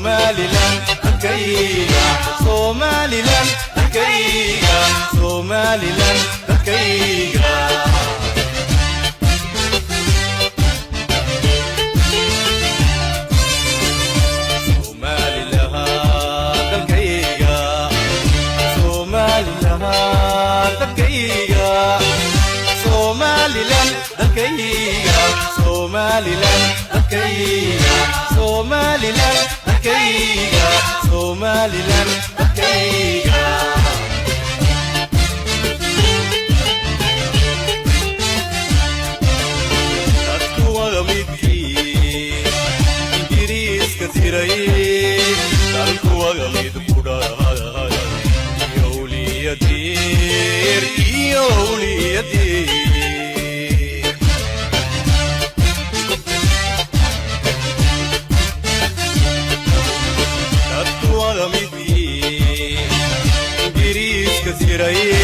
Somaliland dalkayga Somaliland dalkayga Somaliland dalkayga Somaliland dalkayga Somaliland dalkayga Somaliland dalkayga Somaliland dalkayga dadku waa midkii ingiriiska tiray dadku waa mid ku dhahay يدير يدير تطوى غميدي إنجريس كثيرين